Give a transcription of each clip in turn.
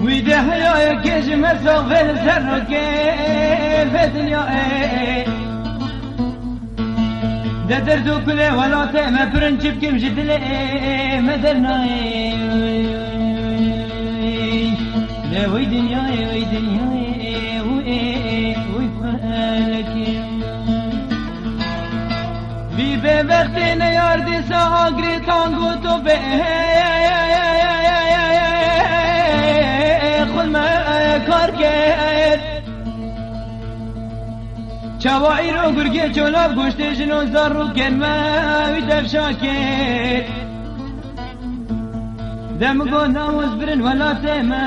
ويده يا كيج مسوف الزرق في دنيا ده دردو كله ولا تما برنجب كم جدلي مدرنا لا وي دنيا وي دنيا وي فلك بي بختنا ياردي ساغري تانغو تو به خل ما كاركر چوایی رو گرگه چولاب گوشت جنون زار رو کرمه وی دفشا کرد دمگو ناوز برن ولا تیمه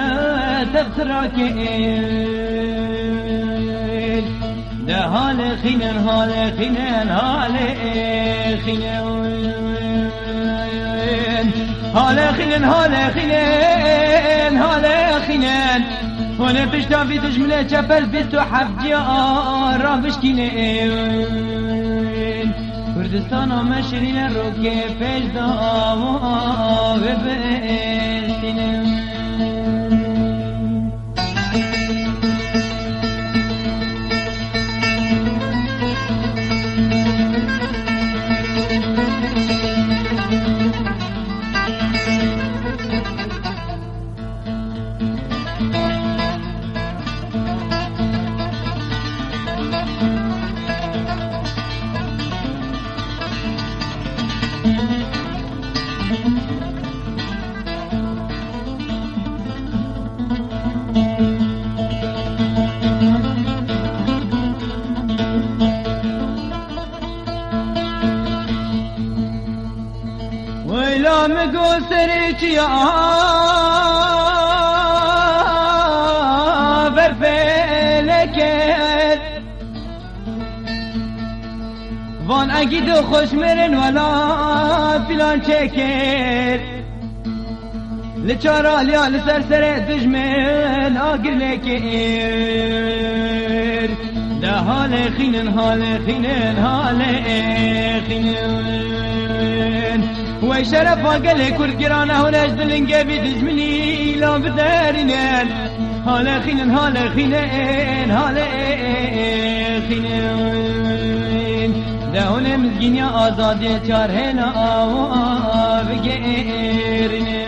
تبترا کرد ده حال خینن حال خینن حال خینن حال خینن حال خینن حال خینن هونه پشتا في تجمله چپل بیتو حفجی آرامش کینین کردستان و مشرین رو که پیش داوا و بشتینین ويلا مقول سريتي يا برفلك وان اكيد خوش مرن ولا فلان شكر لچارا ليا لسرسر دجمن اقر لكير ده حال خينن حال خينن حال خينن وي شرف قال كل قرانه هناش دلنجا بدجمني لا بدارنن حال خينن حال خينن حال خينن ده هنا مسكين يا آزادي چار هنا بغيرنن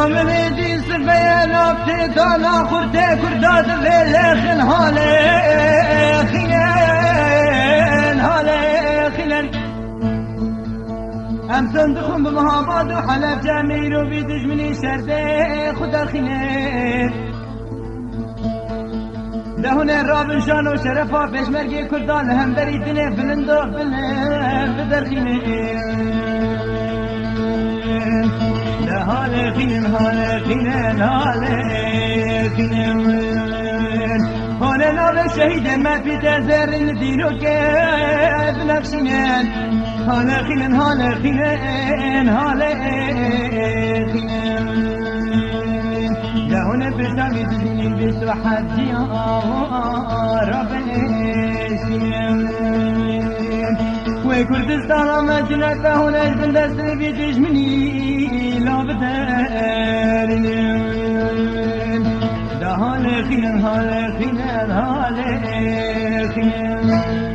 من دي سفيا نبتي دانا خرتي كرداد الليل هالي خلين هالي خلين ام صندخم بمهاباد وحلف جميل وبيدج مني شردي خدا خلين لهنا الراب شان وشرفا بشمرقي كردان هم بريدني بلندو بلن بدر خلين هالي خينن هالي خينن هالي خينن هالي نار الشهيد ما في تزر الدين وكيف نفسنن هالي خينن هالي خينن هالي خينن لهنا بشامي تجنين بسو حدي ربي سنن وكردستان ما جنك هنا البندس بيجيش مني لا بدارنين ده هالي خينن هالي خينن هالي خينن